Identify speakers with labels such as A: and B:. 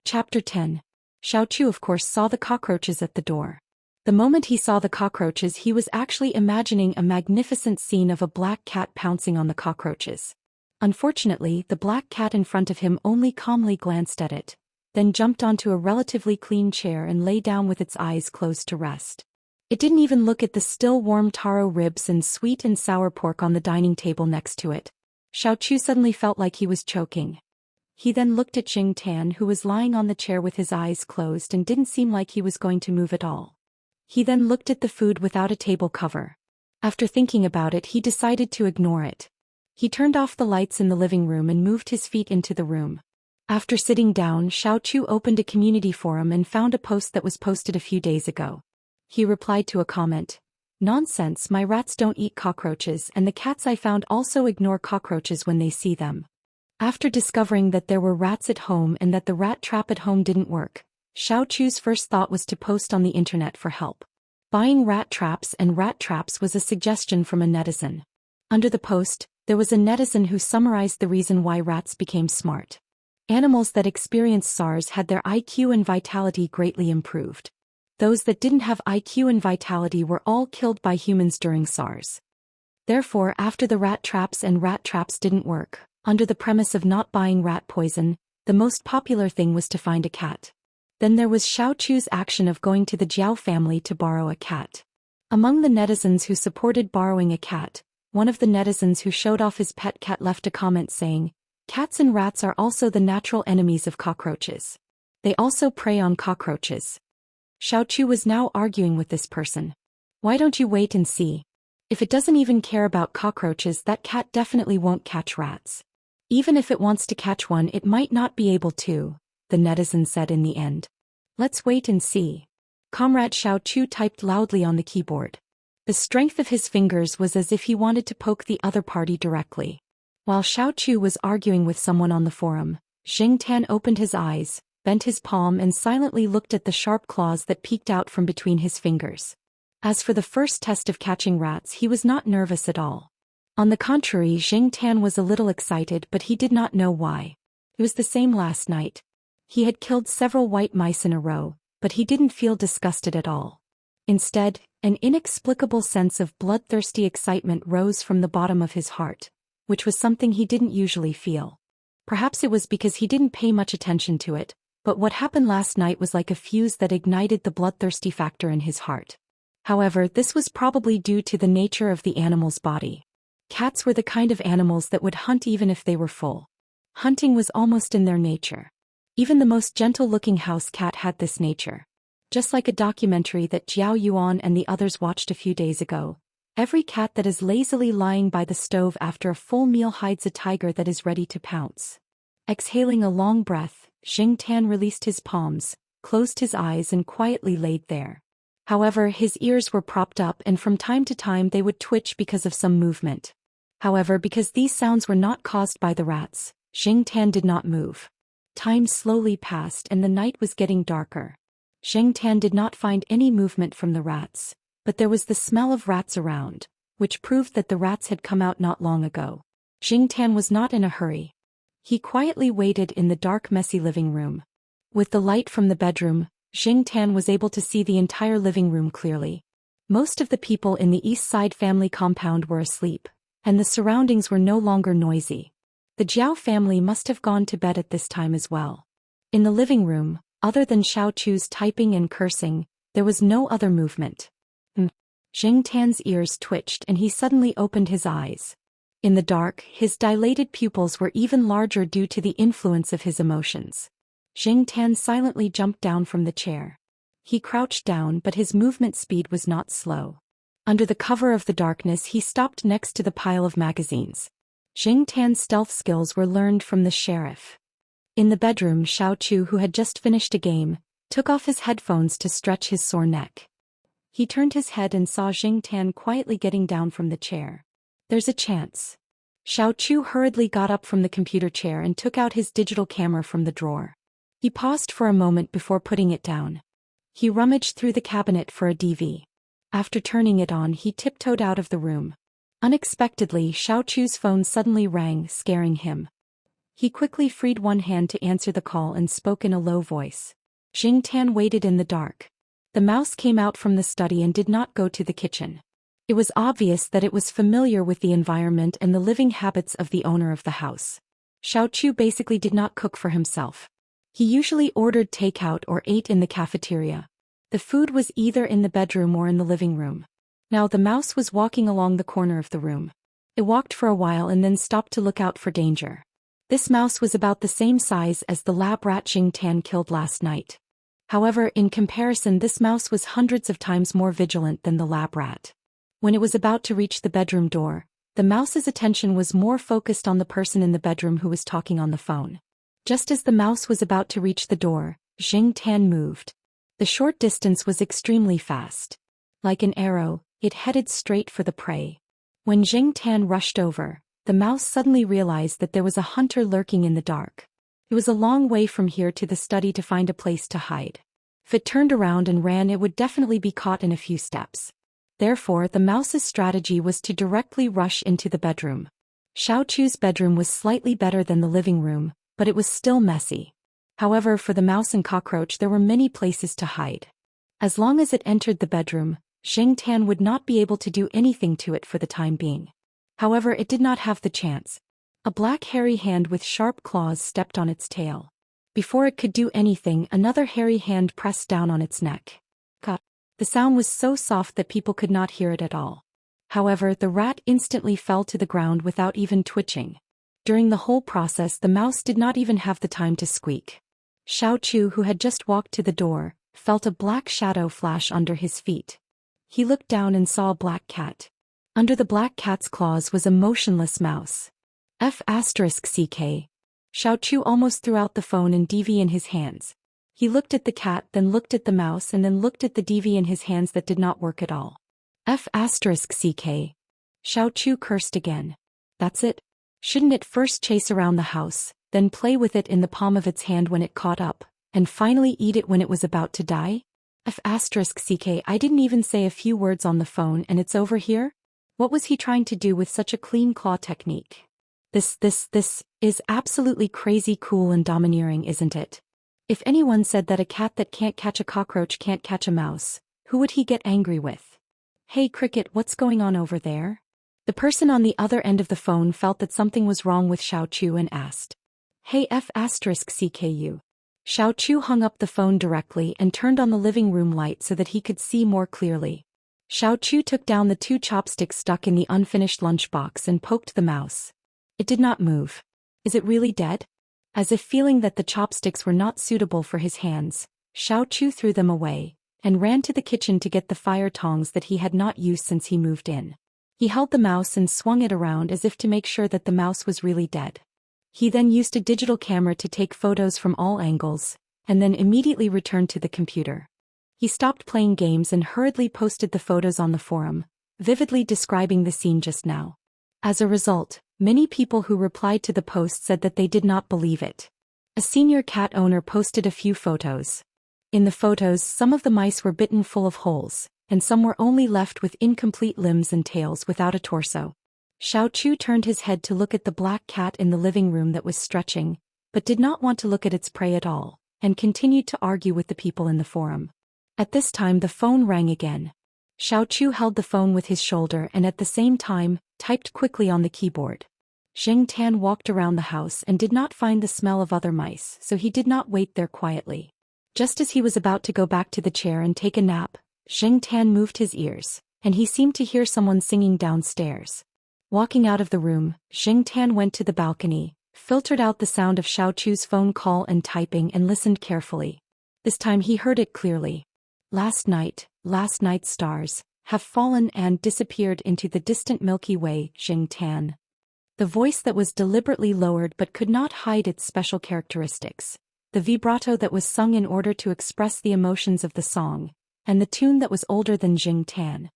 A: Chapter 10. Xiao Chu of course saw the cockroaches at the door. The moment he saw the cockroaches he was actually imagining a magnificent scene of a black cat pouncing on the cockroaches. Unfortunately, the black cat in front of him only calmly glanced at it, then jumped onto a relatively clean chair and lay down with its eyes closed to rest. It didn't even look at the still warm taro ribs and sweet and sour pork on the dining table next to it. Xiao Chu suddenly felt like he was choking. He then looked at Xing Tan, who was lying on the chair with his eyes closed and didn't seem like he was going to move at all. He then looked at the food without a table cover. After thinking about it he decided to ignore it. He turned off the lights in the living room and moved his feet into the room. After sitting down, Xiao Chu opened a community forum and found a post that was posted a few days ago. He replied to a comment. "Nonsense, my rats don't eat cockroaches and the cats I found also ignore cockroaches when they see them." After discovering that there were rats at home and that the rat trap at home didn't work, Xiao Chu's first thought was to post on the internet for help. Buying rat traps and rat traps was a suggestion from a netizen. Under the post, there was a netizen who summarized the reason why rats became smart. Animals that experienced SARS had their IQ and vitality greatly improved. Those that didn't have IQ and vitality were all killed by humans during SARS. Therefore, after the rat traps didn't work, under the premise of not buying rat poison, the most popular thing was to find a cat. Then there was Xiao Chu's action of going to the Jiao family to borrow a cat. Among the netizens who supported borrowing a cat, one of the netizens who showed off his pet cat left a comment saying, "Cats and rats are also the natural enemies of cockroaches. They also prey on cockroaches." Xiao Chu was now arguing with this person. "Why don't you wait and see? If it doesn't even care about cockroaches, that cat definitely won't catch rats. Even if it wants to catch one, it might not be able to," the netizen said in the end. "Let's wait and see." Comrade Xiao Chu typed loudly on the keyboard. The strength of his fingers was as if he wanted to poke the other party directly. While Xiao Chu was arguing with someone on the forum, Xing Tan opened his eyes, bent his palm and silently looked at the sharp claws that peeked out from between his fingers. As for the first test of catching rats, he was not nervous at all. On the contrary, Xing Tan was a little excited, but he did not know why. It was the same last night. He had killed several white mice in a row, but he didn't feel disgusted at all. Instead, an inexplicable sense of bloodthirsty excitement rose from the bottom of his heart, which was something he didn't usually feel. Perhaps it was because he didn't pay much attention to it, but what happened last night was like a fuse that ignited the bloodthirsty factor in his heart. However, this was probably due to the nature of the animal's body. Cats were the kind of animals that would hunt even if they were full. Hunting was almost in their nature. Even the most gentle-looking house cat had this nature. Just like a documentary that Jiao Yuan and the others watched a few days ago, every cat that is lazily lying by the stove after a full meal hides a tiger that is ready to pounce. Exhaling a long breath, Xing Tan released his palms, closed his eyes and quietly laid there. However, his ears were propped up and from time to time they would twitch because of some movement. However, because these sounds were not caused by the rats, Xing Tan did not move. Time slowly passed and the night was getting darker. Xing Tan did not find any movement from the rats, but there was the smell of rats around, which proved that the rats had come out not long ago. Xing Tan was not in a hurry. He quietly waited in the dark, messy living room. With the light from the bedroom, Xing Tan was able to see the entire living room clearly. Most of the people in the East Side family compound were asleep, and the surroundings were no longer noisy. The Jiao family must have gone to bed at this time as well. In the living room, other than Xiao Chu's typing and cursing, there was no other movement. Xing Tan's ears twitched and he suddenly opened his eyes. In the dark, his dilated pupils were even larger due to the influence of his emotions. Xing Tan silently jumped down from the chair. He crouched down, but his movement speed was not slow. Under the cover of the darkness, he stopped next to the pile of magazines. Xing Tan's stealth skills were learned from the sheriff. In the bedroom, Xiao Chu, who had just finished a game, took off his headphones to stretch his sore neck. He turned his head and saw Xing Tan quietly getting down from the chair. "There's a chance." Xiao Chu hurriedly got up from the computer chair and took out his digital camera from the drawer. He paused for a moment before putting it down. He rummaged through the cabinet for a DV. After turning it on, he tiptoed out of the room. Unexpectedly, Xiao Chu's phone suddenly rang, scaring him. He quickly freed one hand to answer the call and spoke in a low voice. Xingtan waited in the dark. The mouse came out from the study and did not go to the kitchen. It was obvious that it was familiar with the environment and the living habits of the owner of the house. Xiaoqiu basically did not cook for himself. He usually ordered takeout or ate in the cafeteria. The food was either in the bedroom or in the living room. Now the mouse was walking along the corner of the room. It walked for a while and then stopped to look out for danger. This mouse was about the same size as the lab rat Xingtan killed last night. However, in comparison, this mouse was hundreds of times more vigilant than the lab rat. When it was about to reach the bedroom door, the mouse's attention was more focused on the person in the bedroom who was talking on the phone. Just as the mouse was about to reach the door, Xingtan moved. The short distance was extremely fast. Like an arrow, it headed straight for the prey. When Xingtan rushed over, the mouse suddenly realized that there was a hunter lurking in the dark. It was a long way from here to the study to find a place to hide. If it turned around and ran, it would definitely be caught in a few steps. Therefore, the mouse's strategy was to directly rush into the bedroom. Xiaoqiu's bedroom was slightly better than the living room, but it was still messy. However, for the mouse and cockroach there were many places to hide. As long as it entered the bedroom, Xingtan would not be able to do anything to it for the time being. However, it did not have the chance. A black hairy hand with sharp claws stepped on its tail. Before it could do anything, another hairy hand pressed down on its neck. Cut. The sound was so soft that people could not hear it at all. However, the rat instantly fell to the ground without even twitching. During the whole process, the mouse did not even have the time to squeak. Xiaoqiu, who had just walked to the door, felt a black shadow flash under his feet. He looked down and saw a black cat. Under the black cat's claws was a motionless mouse. F***ck. Xiaoqiu almost threw out the phone and DV in his hands. He looked at the cat, then looked at the mouse, and then looked at the DV in his hands that did not work at all. F***ck. Xiaoqiu cursed again. That's it? Shouldn't it first chase around the house, then play with it in the palm of its hand when it caught up, and finally eat it when it was about to die? F***ck. I didn't even say a few words on the phone and it's over here? What was he trying to do with such a clean claw technique? This is absolutely crazy cool and domineering, isn't it? If anyone said that a cat that can't catch a cockroach can't catch a mouse, who would he get angry with? Hey Cricket, what's going on over there? The person on the other end of the phone felt that something was wrong with Xiaoqiu and asked. Hey F***cku. Xiaoqiu hung up the phone directly and turned on the living room light so that he could see more clearly. Xiaoqiu took down the 2 chopsticks stuck in the unfinished lunchbox and poked the mouse. It did not move. Is it really dead? As if feeling that the chopsticks were not suitable for his hands, Xiaoqiu threw them away, and ran to the kitchen to get the fire tongs that he had not used since he moved in. He held the mouse and swung it around as if to make sure that the mouse was really dead. He then used a digital camera to take photos from all angles, and then immediately returned to the computer. He stopped playing games and hurriedly posted the photos on the forum, vividly describing the scene just now. As a result, many people who replied to the post said that they did not believe it. A senior cat owner posted a few photos. In the photos, some of the mice were bitten full of holes, and some were only left with incomplete limbs and tails without a torso. Xiaoqiu turned his head to look at the black cat in the living room that was stretching, but did not want to look at its prey at all, and continued to argue with the people in the forum. At this time the phone rang again. Xiaoqiu held the phone with his shoulder and at the same time, typed quickly on the keyboard. Xingtan walked around the house and did not find the smell of other mice, so he did not wait there quietly. Just as he was about to go back to the chair and take a nap, Xingtan moved his ears, and he seemed to hear someone singing downstairs. Walking out of the room, Xingtan went to the balcony, filtered out the sound of Xiaoqiu's phone call and typing and listened carefully. This time he heard it clearly. Last night's stars have fallen and disappeared into the distant Milky Way, Xingtan. The voice that was deliberately lowered but could not hide its special characteristics, the vibrato that was sung in order to express the emotions of the song, and the tune that was older than Xingtan.